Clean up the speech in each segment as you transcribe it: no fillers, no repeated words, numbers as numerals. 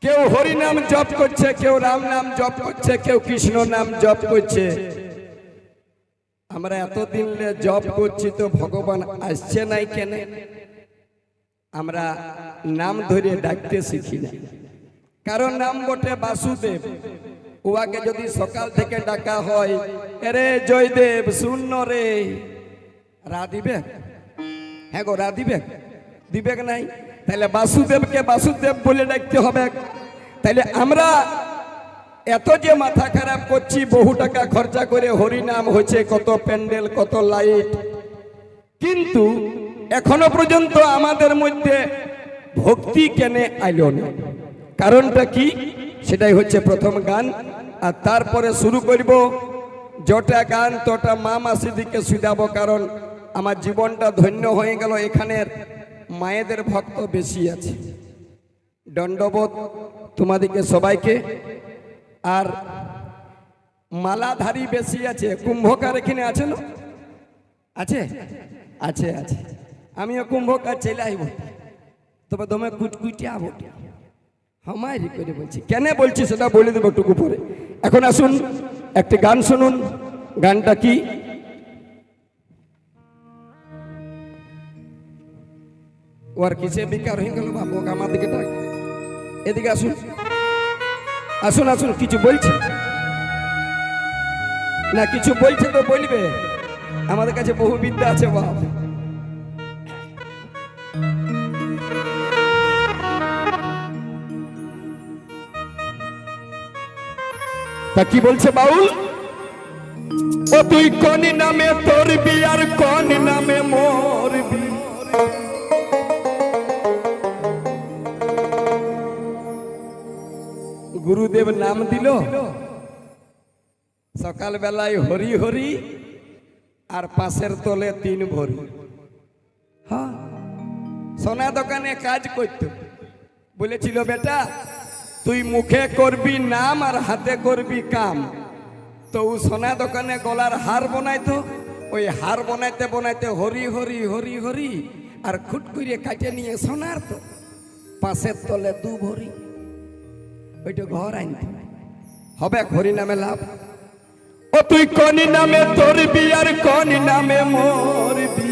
কেউ হরি নাম জপ করছে, কেউ রাম নাম জপ করছে, কেউ কৃষ্ণ নাম জপ করছে। আমরা এতদিন জপ করছি তো ভগবান আসছে নাই কেন? আমরা নাম ধরে ডাকতে শিখি না। কারণ নাম বটে বাসুদেব, উহাকে যদি সকাল থেকে ডাকা হয়, এরে জয়দেব শূন্য রে, রা দিবে? হ্যাঁ গো, রা দিবে? দিবে নাই? তাহলে বাসুদেবকে বাসুদেব বলে ডাকতে হবে। তাহলে আমরা এত যে মাথা খারাপ করছি, বহু টাকা খরচা করে হরিনাম হচ্ছে, কত প্যান্ডেল, কত লাইট, কিন্তু এখনো পর্যন্ত আমাদের মধ্যে ভক্তি কেন আইল না? কারণটা কি? সেটাই হচ্ছে প্রথম গান। আর তারপরে শুরু করব, যটা গান তটা মা মাসিদিকে শুধাবো, কারণ আমার জীবনটা ধন্য হয়ে গেল। এখানের মায়েদের ভক্ত বেশি আছে। দণ্ডবোধ তোমাদেরকে সবাইকে। আর মালাধারী বেশি আছে। কুম্ভকার এখানে আছে না? আছে আছে আছে। আমিও কুম্ভকার চলে আইব, তবে দমে কুটকুটি আবো। হামারি করে বলছি, কেন বলছি সেটা বলে দেবো টুকু পরে। এখন আসুন একটি গান শুনুন। গানটা কি? ওর কিসে বিকার হয়ে গেল বাবু? আমার দিকে ডাক, এদিকে আসুন, আসুন আসুন। কিছু বলছে না? কিছু বলছে তো বলবে, আমাদের কাছে বহু বিদ্যা আছে বাপ। তা কি বলছে বাউল? ও তুই কোন নামে তোর বিয়ার, কোন নামে মোর বি? গুরুদেব নাম দিল সকাল বেলায় হরি হরি, আর পাশের তলে 3 ভরি। হ্যাঁ, সোনা দোকানে কাজ করত, বলেছিল বেটা তুই মুখে করবি নাম আর হাতে করবি কাম। তো ও সোনা দোকানে গলার হার বানাইতো, ওই হার বানাইতে বানাইতে হরি হরি হরি হরি, আর খুট করে কাটে নিয়ে সোনার তো পাশের তলে 2 ভরি, ওইটা ঘর আনতে হবে। হরি নামে লাভ। ও তুই কোন নামে তোর বিয়ার, কোন নামে মোর বি?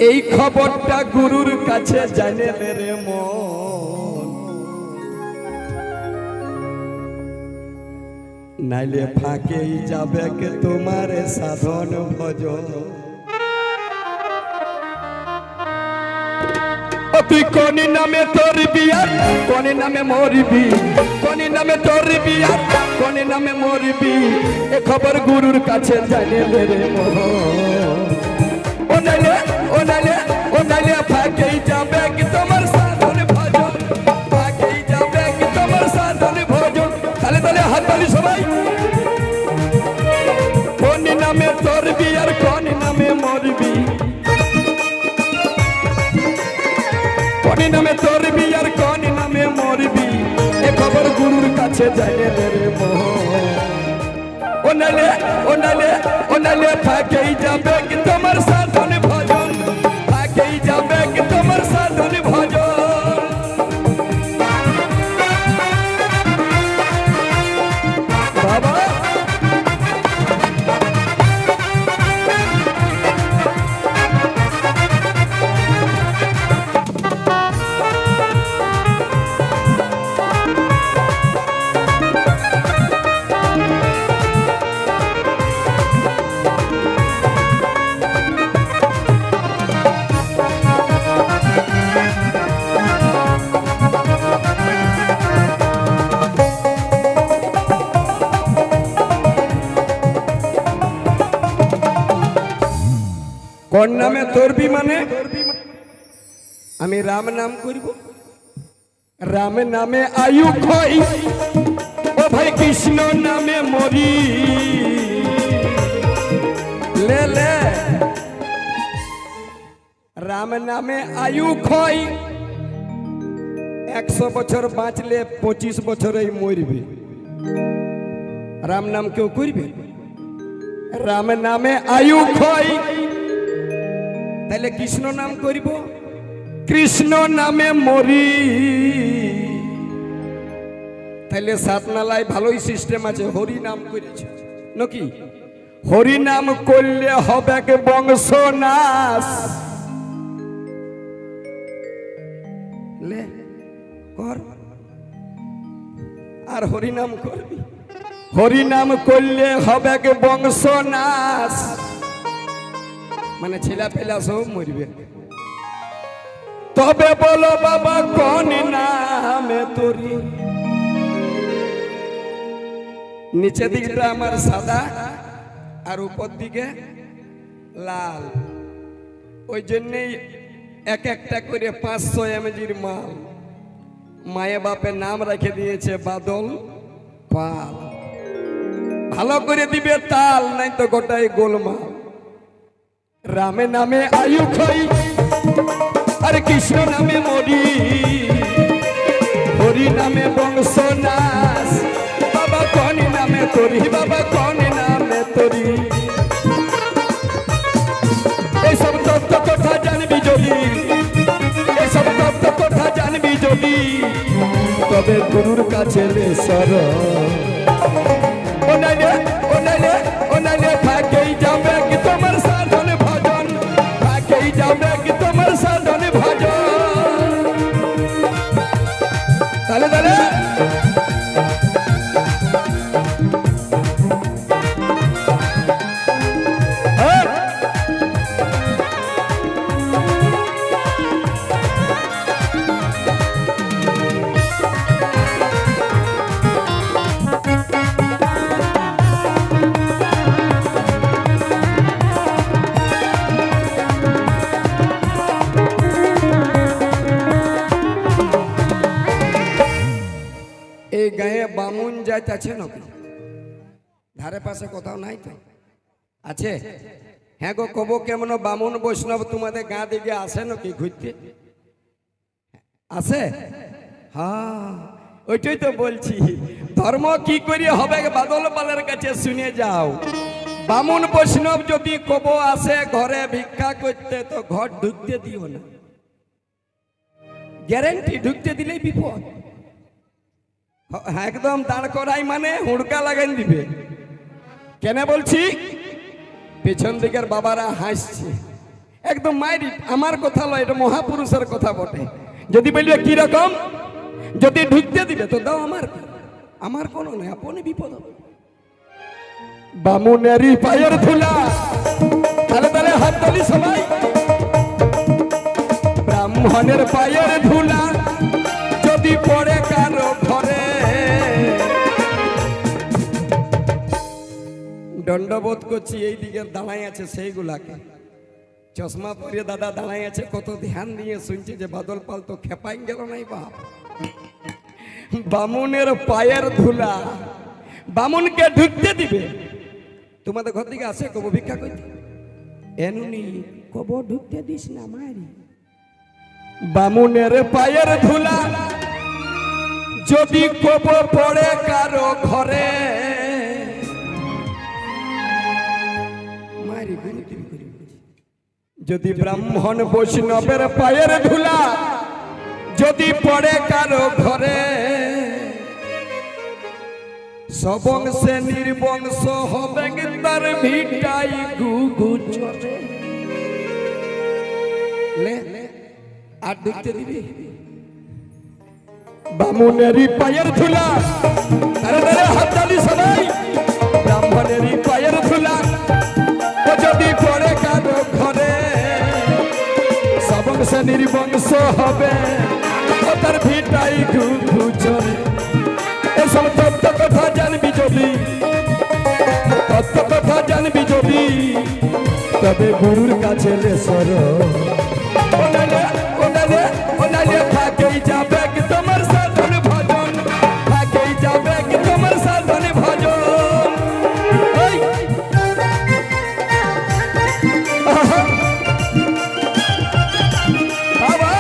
এই খবরটা গুরুর কাছে জানে রে মন, নাইলে ফাঁকেই যাবে কে তোমার সাধন ভজন। ও তুই কোন নামে তোর বিয়ার, কোন নামে মরবি? কোন নামে তোর বিয়ার, কোন নামে মরবি? এ খবর গুরুর কাছে জানে রে মন। ও নাইলে ও নাইলে ও নাইলে ফাঁকেই যাবে কি তোমার সাধন ভজন, ফাঁকেই যাবে কি তোমার সাধন ভজন। তালে তালে হাত তালি সবাই। কোন নামে তোর বিয়ার, কোন নামে মরবি? কোন নামে তোর বিয়ার, কোন নামে মরবি? এ খবর গুরুর কাছে জানে রে মোহন। ও নাইলে ও নাইলে ও নাইলে ফাঁকেই যাবে কি তোমার সাধন ভজন, ফাঁকেই যাবে কি তোমার সাধন ভজন। বাবা কোন নামে তোরবি মানে আমি রাম নাম করব, রাম নামে আয়ু ক্ষয়। ও ভাই কৃষ্ণ নামে মরি, লে লে রাম নামে আয়ু ক্ষয়। 100 বছর বাঁচলে 25 বছরেই মরবে। রাম নাম কেউ করবে? রাম নামে আয়ু ক্ষয়। তাহলে কৃষ্ণ নাম করব, কৃষ্ণ নামে মরি। তাহলে সাতনালায় ভালোই সিস্টেম আছে, হরি নাম করেছে নাকি? হরি নাম করলে হবে বংশ নাশ। লে কর আর হরি নাম করবি, হরি নাম করলে হবে বংশ নাশ, মানে ছেলা পেলা সব মরবে। তবে বলো বাবা কোন নামে তোরি? নিচে দিকটা আমার সাদা আর উপর দিকে লাল, ওই জন্যই এক একটা করে 500 mgর মাল মায়ে বাপের নাম রেখে দিয়েছে বাদল পাল। ভালো করে দিবে তাল, নাই তো গোটাই গোলমাল। রামে নামে আয়ু খাই আর কৃষ্ণ নামে মরি, হরি নামে বংশ নাশ। বাবা কোন নামে তোরি, বাবা কোন নামে তোরি? এইসব তত্ত্ব কথা জানবি যদি, এইসব তত্ত্ব কথা জানবি যদি, তবে গুরুর কাছে লে সর। ওনালে থাকেই যাবে কি তোমার সাধন ভজন, থাকেই যাবে কি তোমার সাধন ভজন। তাহলে তাহলে এই গায়ে বামুন জাত আছে নাকি? ধারে পাশে কোথাও নাই তো? আছে? হ্যাঁ গো, কব কেমন বামুন বৈষ্ণব তোমাদের গা দিকে আসে নাকি ঘুরতে? আছে? হ্যাঁ, ওইটাই তো বলছি। ধর্ম কি করে হবে বাদল পালের কাছে শুনে যাও। বামুন বৈষ্ণব যদি কব আসে ঘরে ভিক্ষা করতে, তো ঘর ঢুকতে দিও না, গ্যারেন্টি। ঢুকতে দিলেই বিপদ। একদম দাঁড় করাই মানে হুড়কা লাগাই দিবে। কেন বলছি? পেছন দিকের বাবারা হাসছে একদম মাইরি। আমার কথা লয়, এটা মহাপুরুষের কথা বটে। যদি বলবে কি রকম, যদি ঢুকতে দিবে তো দাও, আমার কোনো নয়, আপনি বিপদ হবে। বামুনেরই পায়ের ধুলা, তাহলে তাহলে হাত তালি সবাই। ব্রাহ্মণের পায়ের ধুলা যদি পড়ে কারো ঘরে, দণ্ডবোধ করছি। এই দিকের দাঁড়াই আছে সেইগুলাকে, চশমা পরে দাদা দাঁড়াই আছে, কত ধ্যান দিয়ে শুনছে যে বাদল পাল তো খেপাই গেল নাই বাপ। বামুনের পায়ের ধুলা, বামুনকে ঢুকতে দিবে। তোমাদের ঘর দিকে আসে কব ভিক্ষা করতে, এনুনি কব ঢুকতে দিস না মারি। বামুনের পায়ের ধুলা যদি কব পড়ে কারো ঘরে, মারি যদি ব্রাহ্মণ বৈষ্ণবের পায়ের ধুলা যদি পড়ে কারো ঘরে, সবংশে নির্বংশ হবে তার ভিটাই গুগু চলে। লে আর ঢুকতে দিবি? বামুনেরই পায়ের ধুলা, তারে তারে হাত তালি সবাই। ব্রাহ্মণেরই পায়ের ধুলা ও যদি পড়ে কারো ঘরে, সবংশে নির্বংশ হবে ও তার ভিটাই গুগু চলে। এসব তত্ত্ব কথা জানবি যদি, তত্ত্ব কথা জানবি যদি, তবে গুরুর কাছে লে সর। ওনালে থাকেই যাবে কি তোমার সাধন ভজন, থাকেই যাবে কি তোমার সাধন ভজন। বাবা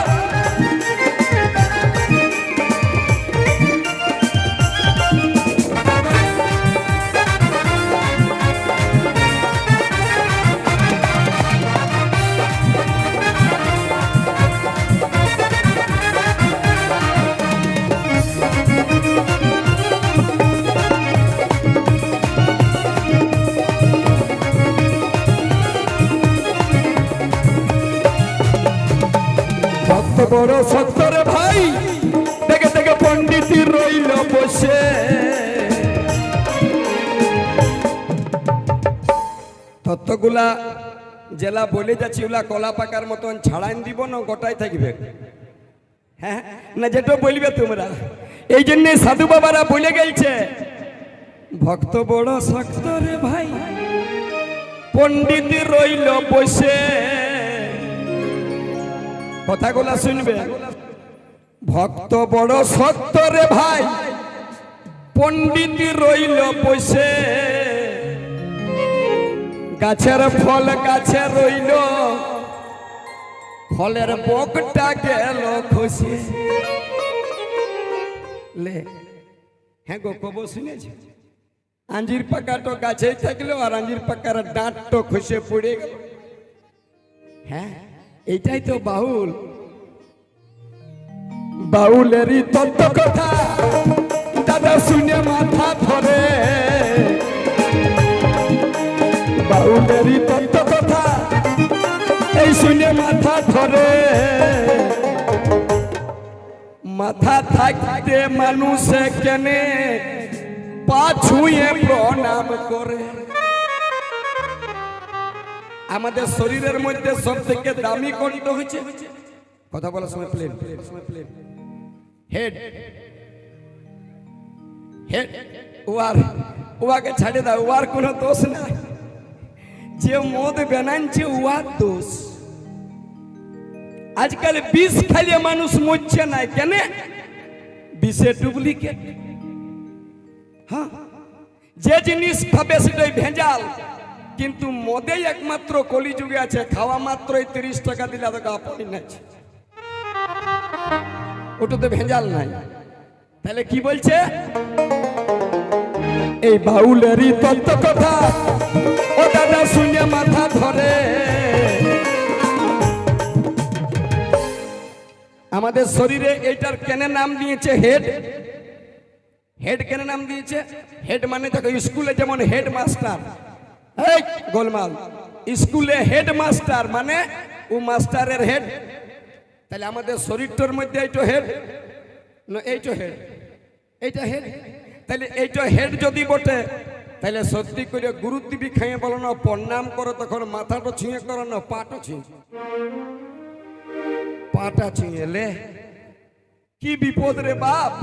শক্ত রে ভাই, দেখে দেখে পণ্ডিত রইল বসে। তত্ত্বগুলা জেলা বলে যাচ্ছি ওলা কলা পাকার মতন ছাড়াই দিব না গোটাই থাকবে? হ্যাঁ না, যেটা বলবে তোমরা। এই জন্য সাধু বাবারা বলে গেছে ভক্ত বড় শক্ত রে ভাই, পণ্ডিত রইল বসে। কথাগুলা শুনবে, ভক্ত বড় শক্ত রে ভাই, পণ্ডিত রইল বসে। গাছের ফল গাছে রইল, ফলের বকটা গেল খুশি। লে হ্যাঁ গো, কব শুনেছি আঞ্জির পাকাটো গাছেই থাকলো আর আঞ্জির পাকার ডাঁটটো খসে পড়ে গেল। হ্যাঁ এইটাই তো বাউল। বাউলেরই তত্ত্ব কথা দাদা শুনে মাথা ধরে। বাউলেরই তত্ত্ব কথা এই শুনে মাথা ধরে। মাথা থাকতে মানুষে কেনে পা ছুঁয়ে প্রণাম করে। আমাদের শরীরের মধ্যে সব থেকে দামি কোনটা হচ্ছে? কথা বলার সময় প্লেন হেড। হেড ওয়াকে ছাড়ে দাও, ওয়ার কোনো দোষ নাই। যে মদ বানাচ্ছে ওয়ার দোষ। আজকাল বিষ খাইলে মানুষ মরছে না কেন? বিষে ডুপ্লিকেট। হ্যাঁ, যে জিনিস খাবে সেটাই ভেজাল। কিন্তু মদে একমাত্র কলিযুগে আছে, খাওয়া মাত্রই 30 টাকা দিলে তোকে আপনি নাচ্ছে, ওটাতে ভেজাল নাই। তাহলে কি বলছে? এই বাউলেরই তত্ত্ব কথা ও দাদা শুনে মাথা ধরে। আমাদের শরীরে এইটার কেন নাম দিয়েছে হেড? হেড কেন নাম দিয়েছে? হেড মানে দেখো স্কুলে যেমন হেড মাস্টার, এই গোলমাল, স্কুলে হেড মাস্টার মানে ও মাস্টারের হেড। তাহলে আমাদের শরীরটার মধ্যে এইটা হেড না, এইটা হেড, এইটা হেড। তাহলে এইটা হেড যদি বটে, তাহলে সত্যি করে গুরুত্ব বি খাইয়ে বলো না, প্রণাম করো, তখন মাথাটা ছুঁয়ে করো না, পাটা ছুঁয়ে, পাটা ছুঁয়ে। লে কি বিপদ রে বাপ!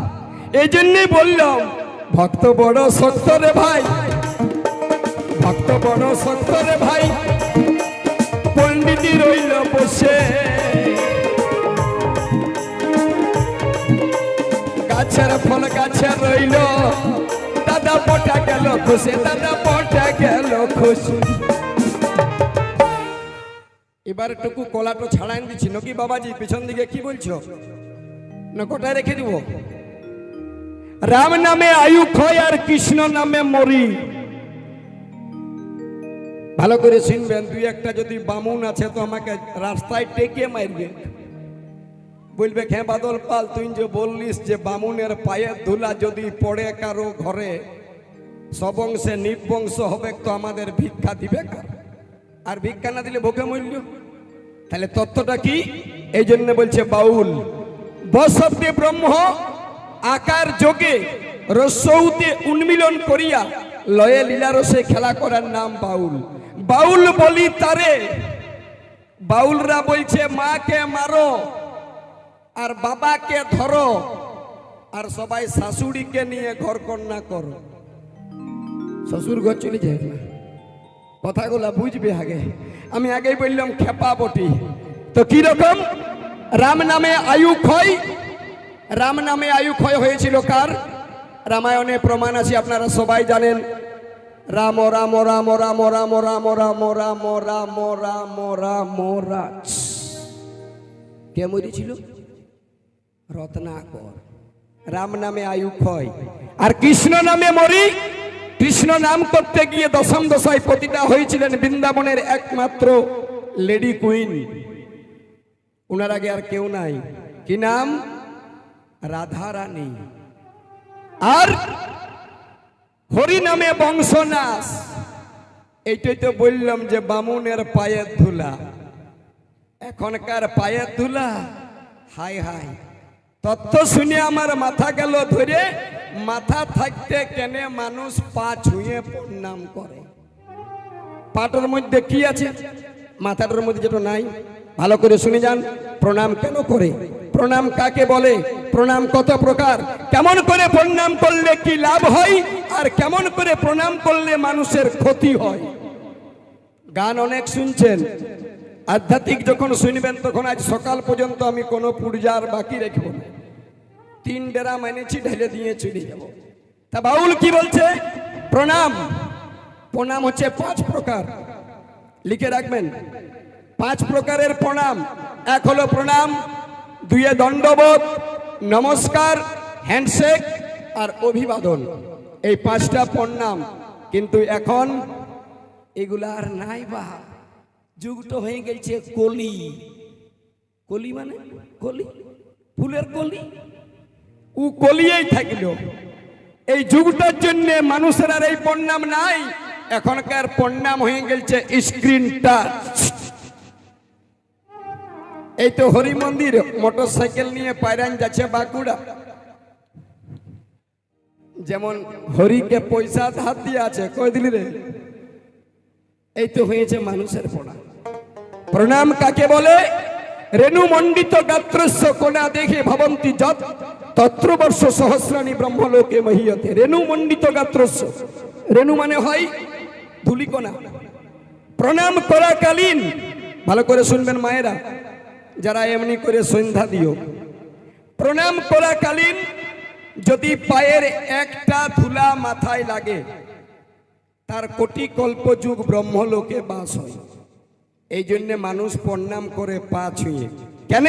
এই জন্যই বললাম ভক্ত বড় শক্ত রে ভাই, ভক্ত বড় শক্ত রে ভাই, পণ্ডিত রইল বসে। গাছের ফল গাছে রইল, দাদা পটা গেল খুশি, দাদা পটা গেল খুশি। এবার টুকু কলাটো ছাড়াই দিচ্ছি নাকি বাবাজি? পিছন দিকে কি বলছো না কোটায় রেখে দিব? রাম নামে আয়ু ক্ষয় আর কৃষ্ণ নামে মরি। ভালো করে শুনবেন, দুই একটা যদি বামুন আছে তো আমাকে রাস্তায় টেকে মারবে, বলবে হ্যাঁ বাদল পাল, তুই যে বললিস যে বামুনের পায়ের ধুলা যদি পড়ে কারো ঘরে সবংশে নির্বংশ হবে, তো আমাদের ভিক্ষা দিবে কার? আর ভিক্ষা না দিলে ভোগে মূল্য। তাহলে তত্ত্বটা কি? এই জন্য বলছে বাউল। বশব্দে ব্রহ্ম আকার যোগে রসৌতে উন্মিলন করিয়া লয়ে লীলারসে খেলা করার নাম বাউল। বাউল বলি তারে, বাউলরা বলছে মাকে মারো আর বাবাকে ধরো আর সবাই শাশুড়িকে নিয়ে ঘর কন্যা করো। শ্বশুর ঘর চলে যায় না, কথাগুলা বুঝবে আগে। আমি আগেই বললাম খেপা বটি। তো কি রকম? রাম নামে আয়ু ক্ষয়, রাম নামে আয়ু ক্ষয় হয়েছিল কার? রামায়ণে প্রমাণ আছে, আপনারা সবাই জানেন। রাম রাম রাম রাম রাম রাম রাম রাম রাম রাম রাম রাম। কে মরেছিল? রত্নাকর। রাম নামে আয়ু ক্ষয় আর কৃষ্ণ নামে মরি। কৃষ্ণ নাম করতে গিয়ে দশম দশায় পতিতা হয়েছিলেন বৃন্দাবনের একমাত্র লেডি কুইন। উনার আগে আর কেউ নাই। কি নাম? রাধা রানী। আর হরি নামে বংশনাশ। এইটাই তো বললাম যে বামুনের পায়ের ধুলা। এখনকার পায়ের ধুলা হাই হাই তত্ত্ব শুনে আমার মাথা গেল ধরে। মাথা থাকতে কেনে মানুষ পা ছুঁয়ে প্রণাম করে? পাটার মধ্যে কি আছে? মাথাটার মধ্যে যেটা নাই, ভালো করে শুনে যান। প্রণাম কেন করে? প্রণাম কাকে বলে? প্রণাম কত প্রকার? কেমন করে প্রণাম করলে কি লাভ হয়, আর কেমন করে প্রণাম করলে মানুষের ক্ষতি হয়? গান অনেক শুনছেন, আধ্যাত্মিক যখন শুনবেন তখন আজ সকাল পর্যন্ত আমি কোনো পূজার বাকি রাখব না। 3 ডেরা মানেছি, ঢেলে দিয়ে চলে যাব। তা বাউল কি বলছে? প্রণাম। প্রণাম হচ্ছে 5 প্রকার, লিখে রাখবেন। 5 প্রকারের প্রণাম। 1 হলো প্রণাম, 2 দণ্ডবোধ, নমস্কার, হ্যান্ডশেক আর অভিবাদন। এই 5টা প্রণাম। কিন্তু এখন এগুলা আর নাই। বা যুগটা হয়ে গেছে কলি। কলি মানে কলি, ফুলের কলি। ও কলিয়েই থাকলো। এই যুগটার জন্য মানুষের আর এই প্রণাম নাই। এখনকার প্রণাম হয়ে গেছে স্ক্রিন টাচ। এই তো হরি মন্দির মোটর সাইকেল নিয়ে পায়রান যাচ্ছে বাঁকুড়া, যেমন হরিকে পয়সা হাত দিয়ে আছে, কই দিলি রে? এই তো হয়েছে মানুষের প্রণাম। প্রণাম কাকে বলে? রেণু মণ্ডিত গাত্রস্য কোনা দেখে ভবন্তি যত তত্রবর্ষ সহস্রাণী ব্রহ্মলোকে মহীয়তে। রেণু মণ্ডিত গাত্রস্য, রেণু মানে হয় ধুলিকণা। প্রণাম করাকালীন, ভালো করে শুনবেন মায়েরা, যারা এমনি করে সন্ধ্যা দিও, প্রণাম করাকালীন যদি পায়ের একটা ধুলা মাথায় লাগে, তার কোটি কল্পযুগ ব্রহ্মলোকে বাস হয়। এই জন্য মানুষ প্রণাম করে পা ছুঁয়ে। কেন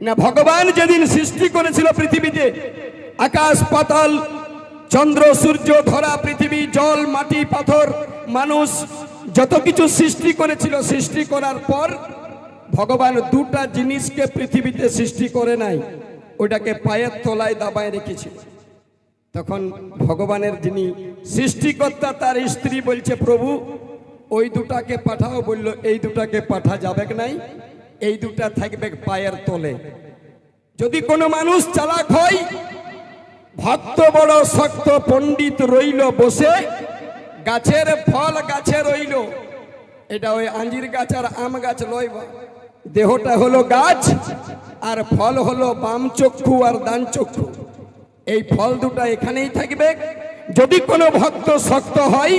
না? ভগবান যেদিন সৃষ্টি করেছিল পৃথিবীতে, আকাশ পাতাল, চন্দ্র সূর্য, ধরা পৃথিবী, জল মাটি পাথর, মানুষ যত কিছু সৃষ্টি করেছিল, সৃষ্টি করার পর ভগবান 2টা জিনিসকে পৃথিবীতে সৃষ্টি করে নাই, ওইটাকে পায়ের তলায় দাবায় রেখেছিল। তখন ভগবানের যিনি সৃষ্টিকর্তা, তার স্ত্রী বলছে, প্রভু ওই 2টাকে পাঠাও। বলল, এই 2টাকে পাঠা যাবে নাই, এই 2টা থাকবে পায়ের তলে। যদি কোনো মানুষ চালাক হয়, ভক্ত বড় শক্ত পণ্ডিত রইল বসে, গাছের ফল গাছে রইল। এটা ওই আঞ্জির গাছ আর আম গাছ লয়, দেহটা হলো গাছ আর ফল হলো বাম চক্ষু আর ডান চক্ষু। এই ফল 2টা এখানেই থাকবে। যদি কোনো ভক্ত শক্ত হয়,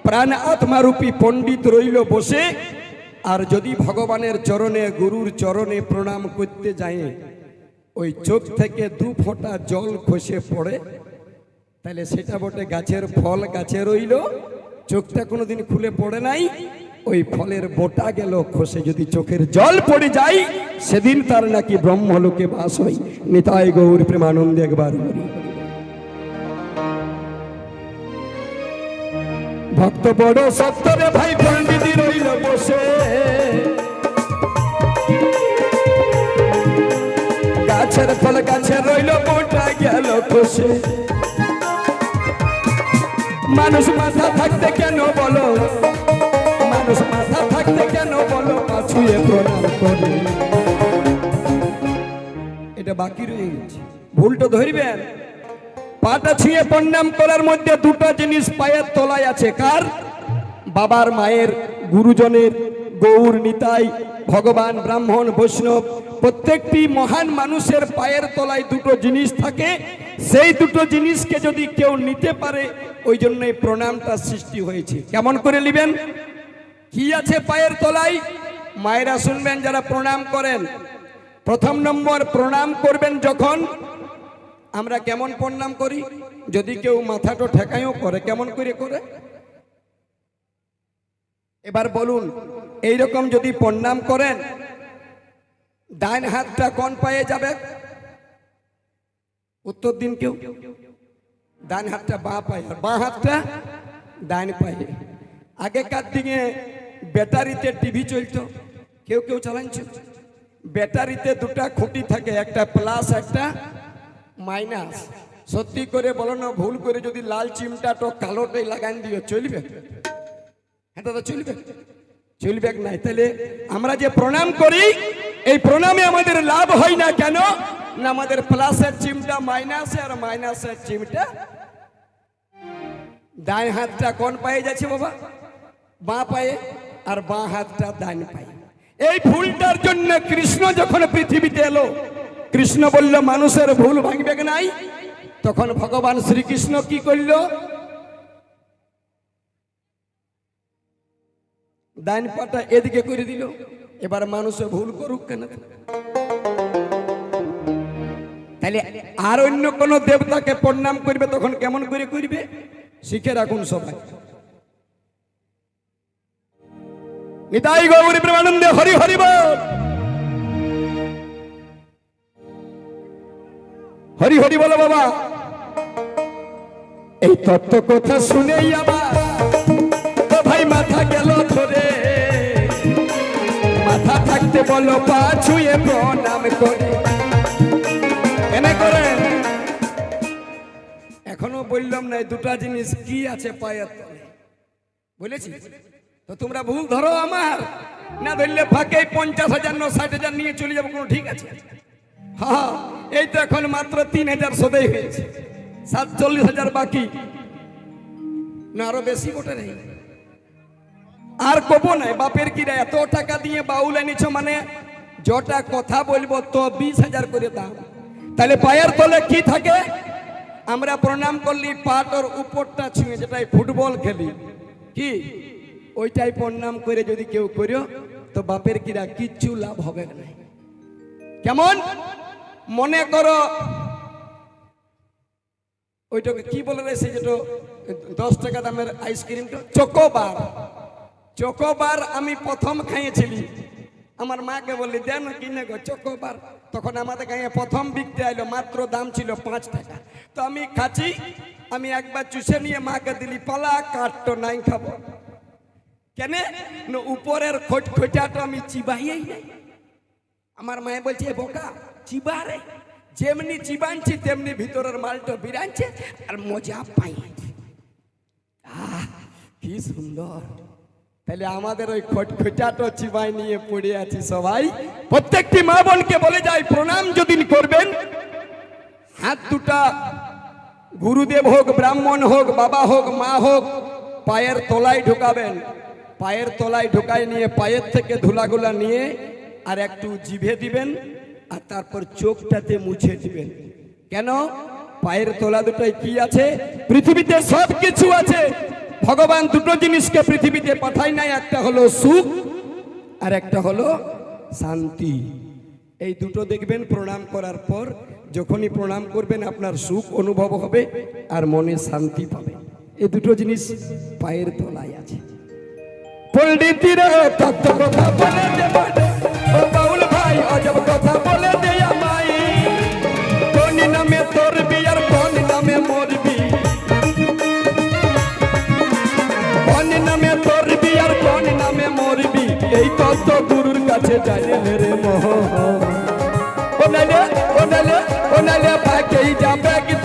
প্রাণ আত্মারূপী পণ্ডিত রইল বসে। আর যদি ভগবানের চরণে, গুরুর চরণে প্রণাম করতে যায়, ওই চোখ থেকে 2 ফোঁটা জল খসে পড়ে, তাহলে সেটা বটে গাছের ফল গাছে রইল, চোখটা কোনোদিন খুলে পড়ে নাই, ওই ফলের বোটা গেল খসে। যদি চোখের জল পড়ে যায়, সেদিন তার নাকি ব্রহ্মলোকে বাস হয়। নিতাই গৌর প্রেমানন্দে একবার বলি। ভক্ত বড় সত্তরে ভাই পণ্ডিত রইল বসে, গাছের ফল গাছে রইল, বোটা গেল খসে। মানুষ মাথা থাকতে কেন বলো, মানুষ মাথা থাকতে কেন বলো, পাছুয়ে প্রণাম করে? এটা বাকি রয়ে গেছে, ভুলটা ধরবেন। পাটা ছুঁয়ে প্রণাম করার মধ্যে 2টা জিনিস পায়ের তলায় আছে। কার? বাবার, মায়ের, গুরুজনের, গৌর নিতাই, ভগবান, ব্রাহ্মণ, বৈষ্ণব, প্রত্যেকটি মহান মানুষের পায়ের তলায় 2টো জিনিস থাকে। সেই 2টো জিনিসকে যদি কেউ নিতে পারে, ওই জন্যই প্রণামটা সৃষ্টি হয়েছে। কেমন করে নেবেন? কি আছে পায়ের তলায়? মায়েরা শুনবেন যারা প্রণাম করেন। প্রথম নম্বর, প্রণাম করবেন যখন, আমরা কেমন প্রণাম করি? যদি কেউ মাথাটা ঠেকাইও করে, কেমন করে করে? এবার বলুন, এইরকম যদি প্রণাম করেন, ডান হাতটা কোন পায়ে যাবে? উত্তর দিন কেউ। ডান হাতটা বাঁ পায়ে, বাঁ হাতটা ডান পায়ে। আগেকার দিনে ব্যাটারিতে টিভি চলতো, কেউ কেউ চালাচ্ছে। ব্যাটারিতে 2টা খুঁটি থাকে, একটা প্লাস একটা মাইনাস। সত্যি করে বলো না, ভুল করে যদি লাল চিমটাটো কালোটাই লাগান দিও, চলবে? এটা তো চলবে, চলবে নাই। তাহলে আমরা যে প্রণাম করি, এই প্রণামে আমাদের লাভ হয় না কেন? না আমাদের প্লাসের চিমটা মাইনাসে আর মাইনাসের চিমটা ডান হাতটা কোন পায়ে যাচ্ছে বাবা? বাঁ পায়ে, আর বাঁ হাতটা ডান পায়ে। এই ভুলটার জন্য কৃষ্ণ যখন পৃথিবীতে এলো, কৃষ্ণ বলল মানুষের ভুল ভাঙবে নাই। তখন ভগবান শ্রীকৃষ্ণ কি করল? ডান পাটা এদিকে করে দিল। এবার মানুষে ভুল করুক কেন? তাহলে আর অন্য কোন দেবতাকে প্রণাম করবে তখন কেমন করে করবে? শিখে রাখুন সবাই। নিতাই গৌর প্রেমানন্দে হরি হরি বল, হরি হরি বলো বাবা। এই তত্ত্ব কথা শুনেই আমার তো ভাই মাথা গেল ধরে। মাথা থাকতে বলো পা ছুঁয়ে প্রণাম করে। এনে করে এখনো বললাম না দুটা জিনিস কি আছে পায়ের তলে, বলেছি তো তোমরা ভুল ধরো আমার। না ধরলে ফাঁকে 50,000 না 60,000 নিয়ে চলে যাবো, কোনো ঠিক আছে? হ্যাঁ, এই তো এখন মাত্র 3,000 সদাই হয়েছে, 47,000 বাকি না, আরো বেশি বটে নেই। আর কব নাই বাপের কিরা এত টাকা দিয়ে বাউল এনেছ, মানে যটা কথা বলবো তো 20,000 করে দাম। তাহলে পায়ের তলে কি থাকে? আমরা প্রণাম করলি পাটর উপরটা ছুঁয়ে, যেটাই ফুটবল খেলি কি ওইটাই প্রণাম করে যদি কেউ করো তো বাপের কিরা কিচ্ছু লাভ হবে না। কেমন? মনে করো ওইটাকে কি বলে রে, সেই যেটা 10 টাকা দামের আইসক্রিমটা চকোবার। চকোবার আমি প্রথম খাইয়েছিলি, আমার মাকে বললি দেন কিনে গো চকোবার। তখন আমাদের গাঁয়ে প্রথম বিকতে আইলো, মাত্র দাম ছিল 5 টাকা। তো আমি খাচ্ছি, আমি একবার চুষে নিয়ে মাকে দিলি, পালা কাটতো নাই খাবো কেন? উপরের খোঁটাটা আমি চিবাইই নাই। আমার মায়ে বলছে বোকা চিবা রে, যেমনি চিবানছি তেমনি ভিতরের মালটা বিরানছে আর মজা পাই। কি সুন্দর! তাহলে আমাদের ওই খোঁটাটা চিবাই নিয়ে পড়ে আছি সবাই। প্রত্যেকটি মা বোনকে বলে যায় প্রণাম যদি করবেন, হাত দুটা গুরুদেব হোক, ব্রাহ্মণ হোক, বাবা হোক, মা হোক, পায়ের তলায় ঢুকাবেন। পায়ের তলায় ঢুকাই নিয়ে পায়ের থেকে ধুলাগুলা নিয়ে আর একটু জিভে দিবেন, আর তারপর চোখটাতে মুছে দিবেন। কেন? পায়ের তলা দুটায় কি আছে? পৃথিবীতে সব কিছু আছে। ভগবান দুটো জিনিসকে পৃথিবীতে পাঠায় নাই, একটা হলো সুখ আর একটা হলো শান্তি। এই দুটো দেখবেন প্রণাম করার পর, যখনই প্রণাম করবেন আপনার সুখ অনুভব হবে আর মনে শান্তি পাবে। এই দুটো জিনিস পায়ের তলায় আছে। পণ্ডিতরা তত্ত্ব কথা বলে দে বটে, ও বাউল ভাই অজব কথা বলে দে আমায়। কোন নামে তোর বিয়ার, কোন নামে মরবি? কোন নামে তোর বিয়ার, কোন নামে মরবি? এই তত্ত্ব গুরুর কাছে জানিলে রে মোহ। ও নালে ফাঁকেই যাবে কি